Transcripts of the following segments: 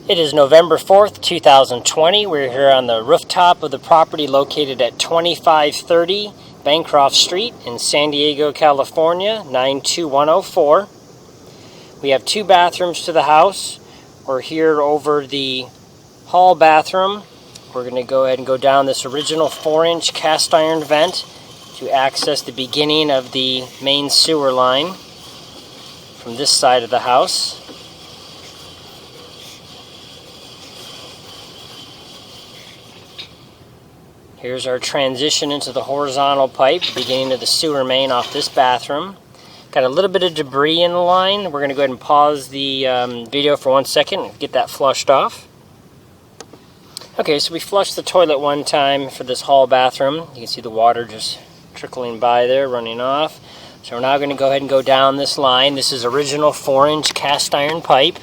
It is November 4th, 2020. We're here on the rooftop of the property located at 2530 Bancroft Street in San Diego, California, 92104. We have 2 bathrooms to the house. We're here over the hall bathroom. We're going to go ahead and go down this original 4-inch cast iron vent to access the beginning of the main sewer line from this side of the house. Here's our transition into the horizontal pipe, beginning of the sewer main off this bathroom. Got a little bit of debris in the line. We're going to go ahead and pause the video for 1 second and get that flushed off. Okay, so we flushed the toilet one time for this hall bathroom. You can see the water just trickling by there, running off. So we're now going to go ahead and go down this line. This is original 4-inch cast iron pipe.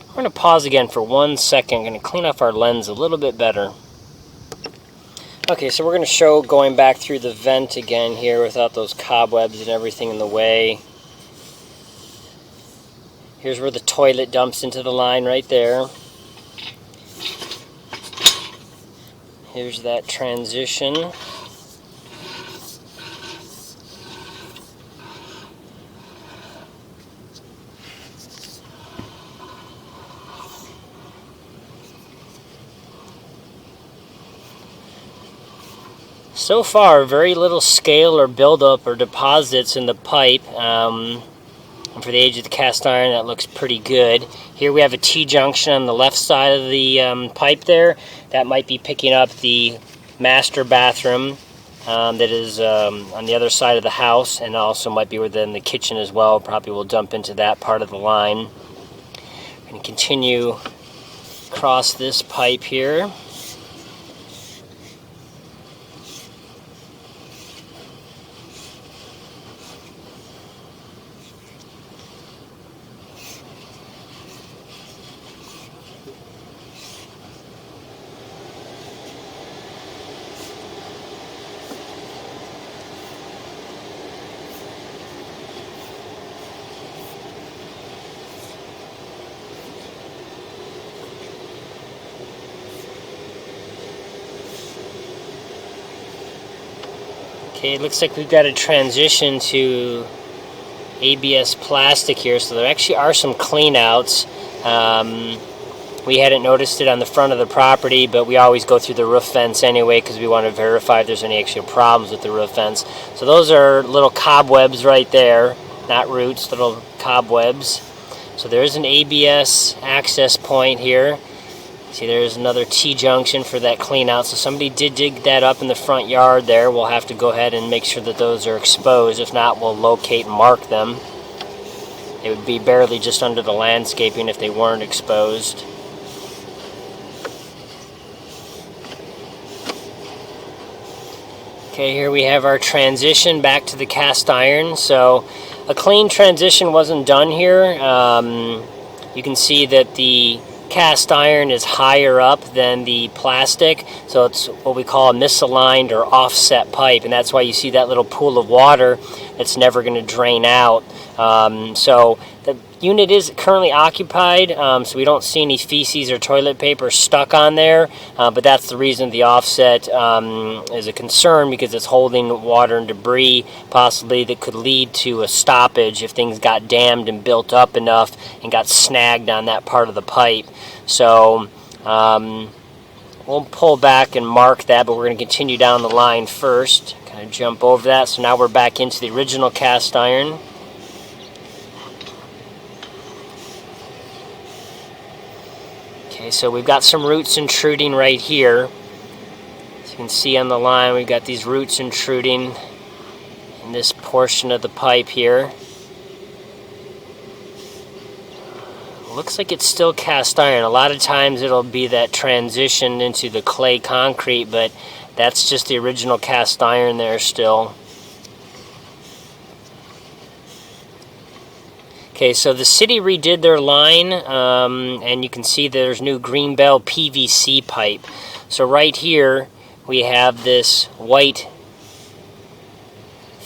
We're going to pause again for 1 second. I'm going to clean up our lens a little bit better. Okay, so we're going to show going back through the vent again here without those cobwebs and everything in the way. Here's where the toilet dumps into the line right there. Here's that transition. So far, very little scale or buildup or deposits in the pipe. And for the age of the cast iron, that looks pretty good. Here we have a T-junction on the left side of the pipe there. That might be picking up the master bathroom that is on the other side of the house, and also might be within the kitchen as well. Probably will dump into that part of the line. We're going to continue across this pipe here. Okay, it looks like we've got a transition to ABS plastic here, so there actually are some cleanouts. We hadn't noticed it on the front of the property, but we always go through the roof vents anyway because we want to verify if there's any actual problems with the roof vents. So those are little cobwebs right there, not roots, little cobwebs. So there's an ABS access point here. See, there's another T-junction for that clean out. So somebody did dig that up in the front yard there. We'll have to go ahead and make sure that those are exposed. If not, we'll locate and mark them. It would be barely just under the landscaping if they weren't exposed. Okay, here we have our transition back to the cast iron. So a clean transition wasn't done here. You can see that the cast iron is higher up than the plastic, so it's what we call a misaligned or offset pipe, and that's why you see that little pool of water that's never going to drain out. So the unit is currently occupied, so we don't see any feces or toilet paper stuck on there, but that's the reason the offset is a concern, because it's holding water and debris possibly that could lead to a stoppage if things got dammed and built up enough and got snagged on that part of the pipe. So we'll pull back and mark that, but we're going to continue down the line first. Kind of jump over that. So now we're back into the original cast iron. Okay, so we've got some roots intruding right here. As you can see on the line, we've got these roots intruding in this portion of the pipe here. Looks like it's still cast iron. A lot of times it'll be that transition into the clay concrete, but that's just the original cast iron there still. Okay, so the city redid their line, and you can see there's new green bell PVC pipe. So right here we have this white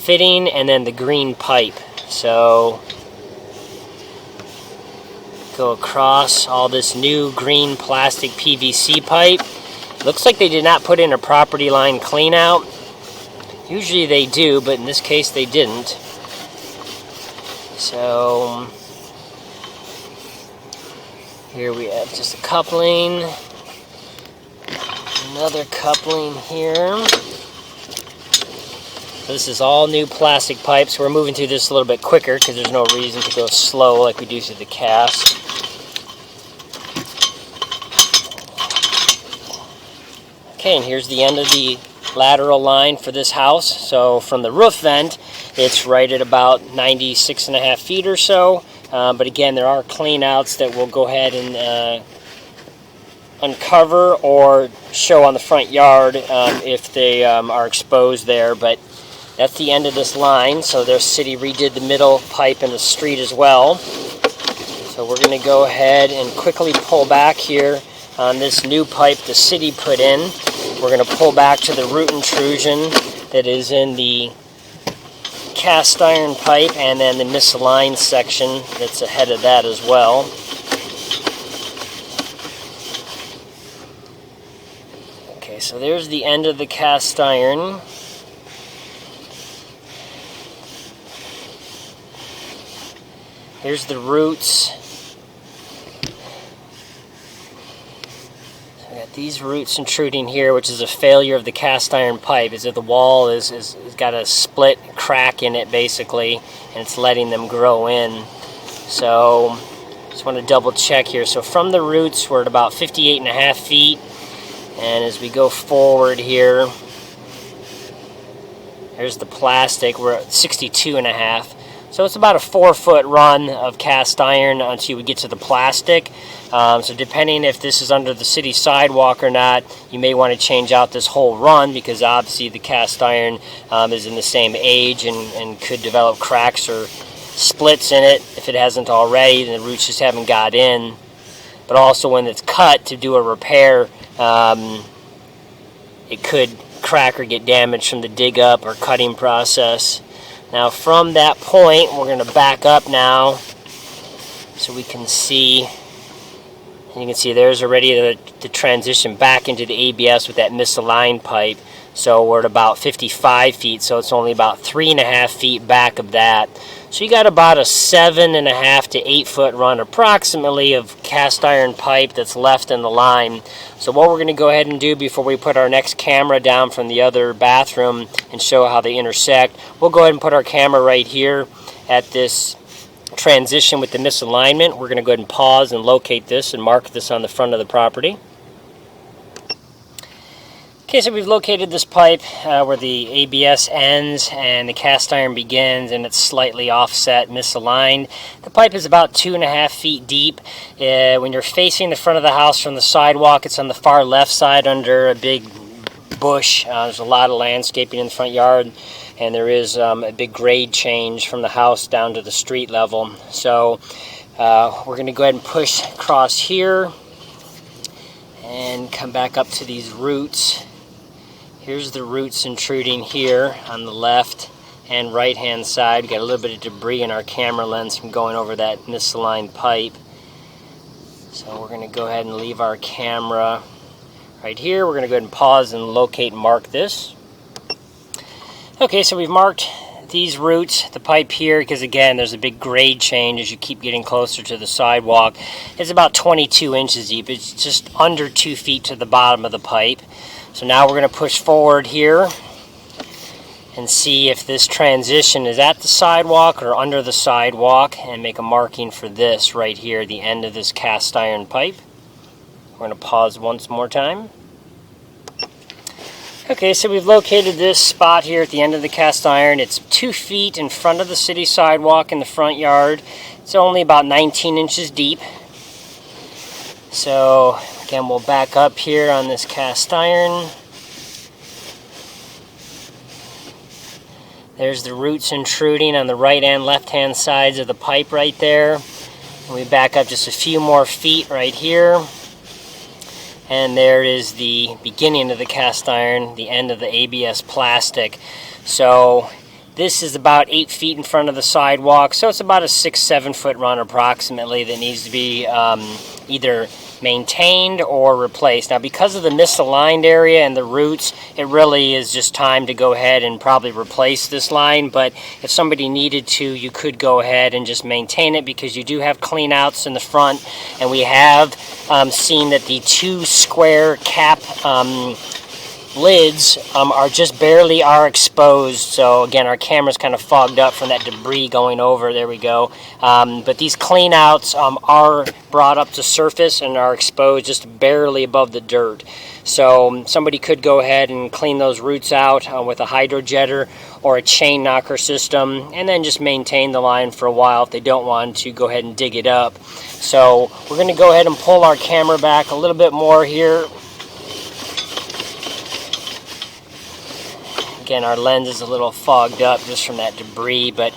fitting and then the green pipe. So go across all this new green plastic PVC pipe. Looks like they did not put in a property line clean out. Usually they do, but in this case they didn't. So here we have just a coupling, another coupling here. This is all new plastic pipes. We're moving through this a little bit quicker because there's no reason to go slow like we do through the cast. Okay, and here's the end of the lateral line for this house. So from the roof vent, it's right at about 96.5 feet or so. But again, there are clean outs that we'll go ahead and uncover or show on the front yard if they are exposed there. But that's the end of this line. So their city redid the middle pipe in the street as well. So we're going to go ahead and quickly pull back here on this new pipe the city put in. We're going to pull back to the root intrusion that is in the cast iron pipe and then the misaligned section that's ahead of that as well. Okay, so there's the end of the cast iron. Here's the roots. These roots intruding here, which is a failure of the cast iron pipe, is that the wall is got a split crack in it basically, and it's letting them grow in. So just want to double check here. So from the roots we're at about 58.5 feet, and as we go forward here, there's the plastic, we're at 62.5. So it's about a 4-foot run of cast iron until we get to the plastic. So depending if this is under the city sidewalk or not, you may want to change out this whole run because obviously the cast iron is in the same age and could develop cracks or splits in it if it hasn't already, and the roots just haven't got in. But also when it's cut to do a repair, it could crack or get damaged from the dig up or cutting process. Now from that point, we're going to back up now so we can see. And you can see there's already the transition back into the ABS with that misaligned pipe. So we're at about 55 feet, so it's only about 3.5 feet back of that. So you got about a 7.5 to 8 foot run approximately of cast iron pipe that's left in the line. So what we're going to go ahead and do before we put our next camera down from the other bathroom and show how they intersect, we'll go ahead and put our camera right here at this transition with the misalignment. We're going to go ahead and pause and locate this and mark this on the front of the property. Okay, so we've located this pipe where the ABS ends and the cast iron begins, and it's slightly offset, misaligned. The pipe is about 2.5 feet deep. When you're facing the front of the house from the sidewalk, it's on the far left side under a big bush. There's a lot of landscaping in the front yard, and there is a big grade change from the house down to the street level. So we're going to go ahead and push across here and come back up to these roots. Here's the roots intruding here on the left and right hand side. We've got a little bit of debris in our camera lens from going over that misaligned pipe. So we're going to go ahead and leave our camera right here. We're going to go ahead and pause and locate and mark this. Okay, so we've marked these roots, the pipe here, because again there's a big grade change as you keep getting closer to the sidewalk. It's about 22 inches deep. It's just under 2 feet to the bottom of the pipe. So now we're going to push forward here and see if this transition is at the sidewalk or under the sidewalk, and make a marking for this right here, the end of this cast iron pipe. We're going to pause once more time. Okay, so we've located this spot here at the end of the cast iron. It's 2 feet in front of the city sidewalk in the front yard. It's only about 19 inches deep. So again, we'll back up here on this cast iron. There's the roots intruding on the right and left hand sides of the pipe right there. And we back up just a few more feet right here. And there is the beginning of the cast iron, the end of the ABS plastic. So This is about 8 feet in front of the sidewalk, so it's about a 6-7 foot run approximately that needs to be either maintained or replaced. Now, because of the misaligned area and the roots, it really is just time to go ahead and probably replace this line. But if somebody needed to, you could go ahead and just maintain it, because you do have clean outs in the front, and we have seen that the 2 square cap lids are just barely exposed. So again, our camera's kind of fogged up from that debris going over. There we go. But these clean outs are brought up to surface and are exposed just barely above the dirt. So somebody could go ahead and clean those roots out with a hydro jetter or a chain knocker system, and then just maintain the line for a while if they don't want to go ahead and dig it up. So we're going to go ahead and pull our camera back a little bit more here. Again, our lens is a little fogged up just from that debris, but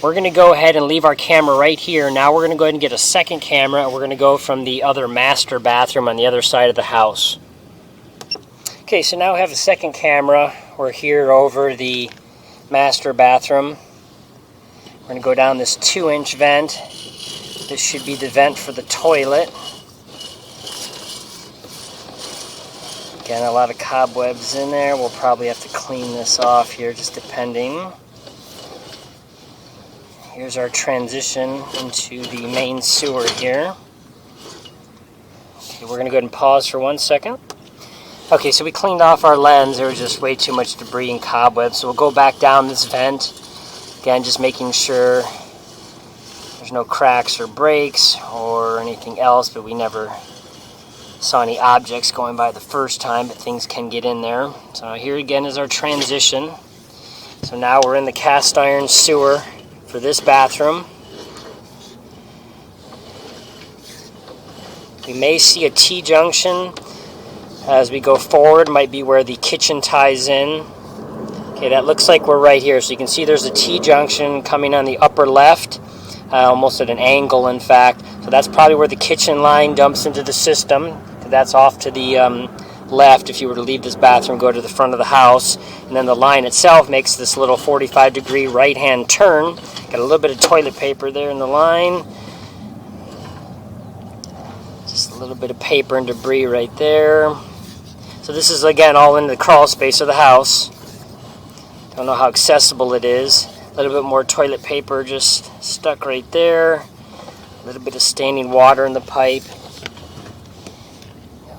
we're going to go ahead and leave our camera right here. Now we're going to go ahead and get a second camera, and we're going to go from the other master bathroom on the other side of the house. Okay, so now we have a second camera. We're here over the master bathroom. We're going to go down this 2-inch vent. This should be the vent for the toilet. Again, a lot of cobwebs in there. We'll probably have to clean this off here, just depending. Here's our transition into the main sewer here. Okay, we're going to go ahead and pause for 1 second. Okay, so we cleaned off our lens. There was just way too much debris and cobwebs. So we'll go back down this vent. Again, just making sure there's no cracks or breaks or anything else, but we never saw any objects going by the first time, but things can get in there. So here again is our transition. So now we're in the cast iron sewer for this bathroom. We may see a T-junction as we go forward. Might be where the kitchen ties in. Okay, that looks like we're right here. So you can see there's a T-junction coming on the upper left, almost at an angle, in fact. So that's probably where the kitchen line dumps into the system. That's off to the left if you were to leave this bathroom, go to the front of the house. And then the line itself makes this little 45-degree right-hand turn. Got a little bit of toilet paper there in the line. Just a little bit of paper and debris right there. So this is, again, all in the crawl space of the house. Don't know how accessible it is. A little bit more toilet paper just stuck right there. A little bit of standing water in the pipe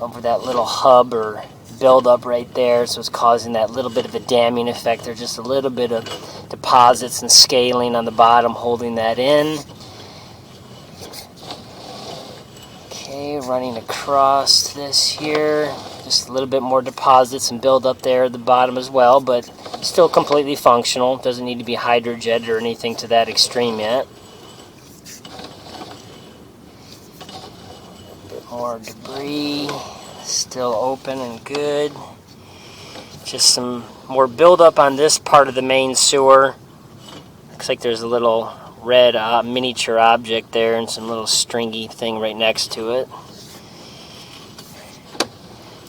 over that little hub or buildup right there, so it's causing that little bit of a damming effect. There's just a little bit of deposits and scaling on the bottom holding that in. Okay, running across this here, just a little bit more deposits and buildup there at the bottom as well, but still completely functional. Doesn't need to be hydrojetted or anything to that extreme yet. More debris, still open and good. Just some more buildup on this part of the main sewer. Looks like there's a little red miniature object there and some little stringy thing right next to it.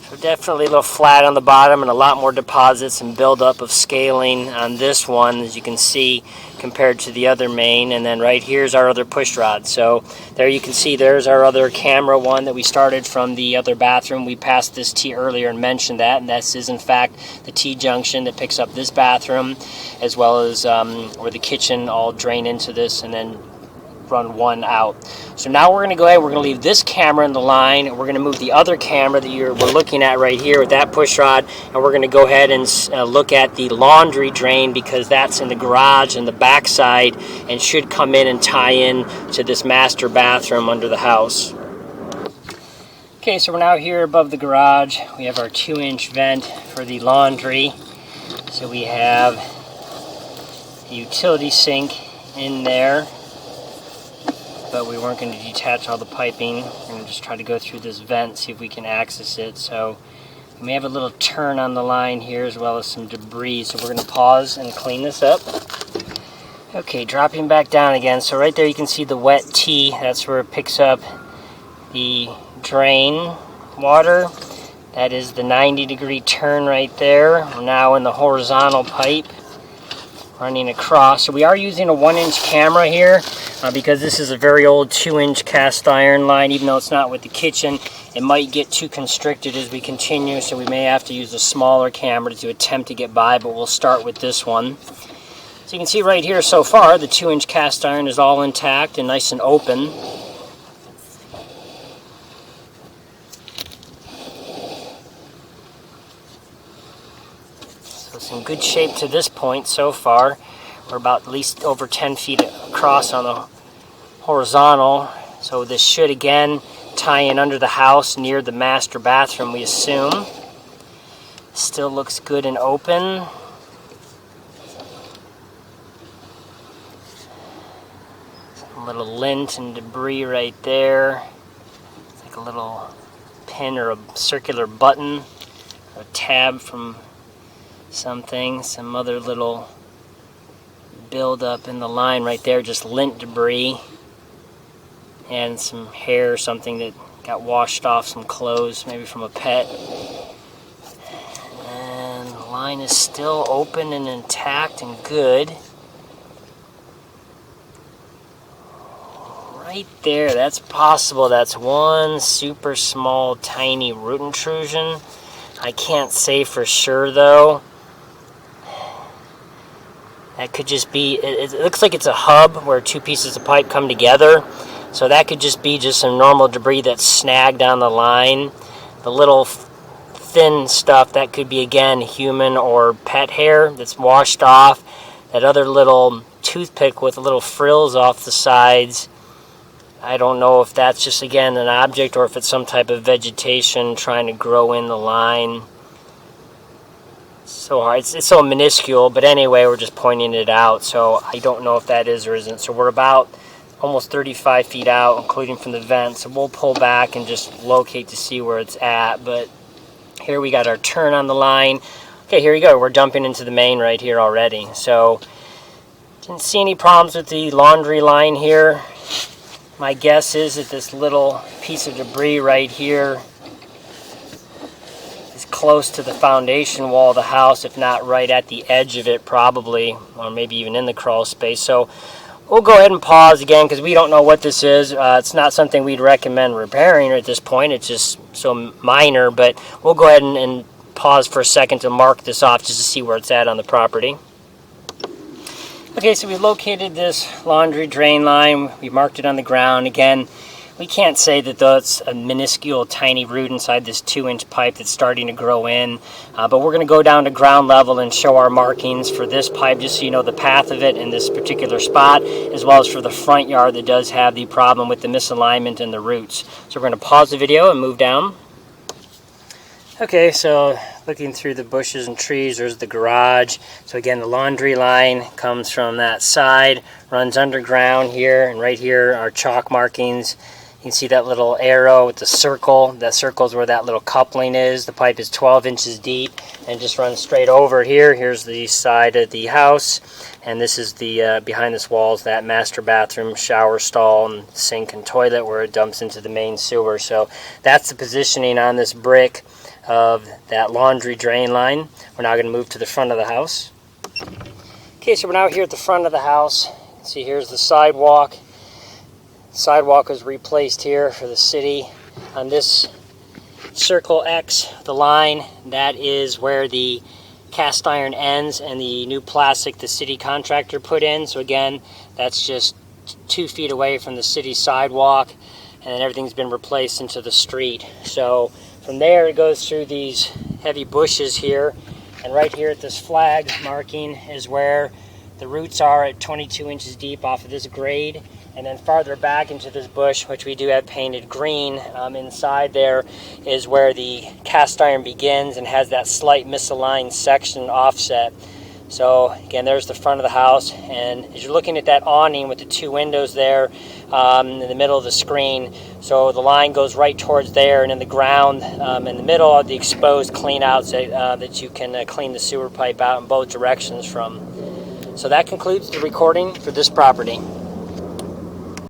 So definitely a little flat on the bottom and a lot more deposits and buildup of scaling on this one, as you can see, compared to the other main. And then right here's our other push rod. So there you can see there's our other camera one that we started from the other bathroom. We passed this T earlier and mentioned that, and this is in fact the T-junction that picks up this bathroom, as well as where the kitchen all drain into this and then run one out. So now we're going to go ahead, we're going to leave this camera in the line, and we're going to move the other camera that we're looking at right here with that push rod, and we're going to go ahead and look at the laundry drain, because that's in the garage and the back side and should come in and tie in to this master bathroom under the house. Okay, so we're now here above the garage. We have our 2-inch vent for the laundry. So we have a utility sink in there, but we weren't going to detach all the piping. We're going to just try to go through this vent, see if we can access it. So we may have a little turn on the line here as well as some debris. So we're going to pause and clean this up. Okay, dropping back down again. So right there you can see the wet T. That's where it picks up the drain water. That is the 90-degree turn right there. We're now in the horizontal pipe. running across. So we are using a 1-inch camera here because this is a very old 2-inch cast iron line. Even though it's not with the kitchen, it might get too constricted as we continue, so we may have to use a smaller camera to attempt to get by, but we'll start with this one. So you can see right here so far the 2-inch cast iron is all intact and nice and open. So it's in good shape to this point so far. We're about at least over 10 feet across on the horizontal. So this should again tie in under the house near the master bathroom, we assume. Still looks good and open. Some little lint and debris right there. It's like a little pin or a circular button, or a tab from something. Some other little buildup in the line right there, just lint debris. And some hair or something that got washed off some clothes, maybe from a pet. And the line is still open and intact and good. Right there, that's possible. That's one super small, tiny root intrusion. I can't say for sure though. That could just be, it looks like it's a hub where two pieces of pipe come together. So that could just be just some normal debris that's snagged on the line. The little thin stuff, that could be again human or pet hair that's washed off. That other little toothpick with little frills off the sides, I don't know if that's just again an object or if it's some type of vegetation trying to grow in the line. So hard. It's so minuscule, but anyway, we're just pointing it out. So I don't know if that is or isn't. So we're about almost 35 feet out, including from the vent. So we'll pull back and just locate to see where it's at. But here we got our turn on the line. Okay, here we go. We're dumping into the main right here already. So didn't see any problems with the laundry line here. My guess is that this little piece of debris right here is close to the foundation wall of the house, if not right at the edge of it probably, or maybe even in the crawl space. So we'll go ahead and pause again because we don't know what this is. It's not something we'd recommend repairing at this point. It's just so minor, but we'll go ahead and pause for a second to mark this off just to see where it's at on the property. Okay, so we located this laundry drain line. We marked it on the ground. Again, we can't say that that's a minuscule tiny root inside this 2-inch pipe that's starting to grow in, but we're going to go down to ground level and show our markings for this pipe just so you know the path of it in this particular spot, as well as for the front yard that does have the problem with the misalignment and the roots. So we're going to pause the video and move down. Okay, so looking through the bushes and trees, there's the garage. So again, the laundry line comes from that side, runs underground here, and right here are chalk markings. You can see that little arrow with the circle. That circle is where that little coupling is. The pipe is 12 inches deep and just runs straight over here. Here's the side of the house, and this is the behind this wall is that master bathroom, shower stall, and sink and toilet where it dumps into the main sewer. So that's the positioning on this brick of that laundry drain line. We're now going to move to the front of the house. Okay, so we're now here at the front of the house. You can see here's the sidewalk. Sidewalk was replaced here for the city. On this circle X, the line, that is where the cast iron ends and the new plastic the city contractor put in. So again, that's just 2 feet away from the city sidewalk, and everything's been replaced into the street. So from there it goes through these heavy bushes here, and right here at this flag marking is where the roots are at 22 inches deep off of this grade. And then farther back into this bush, which we do have painted green, inside there is where the cast iron begins and has that slight misaligned section offset. So again, there's the front of the house, and as you're looking at that awning with the 2 windows there in the middle of the screen, so the line goes right towards there, and in the ground in the middle are the exposed clean outs that you can clean the sewer pipe out in both directions from. So that concludes the recording for this property.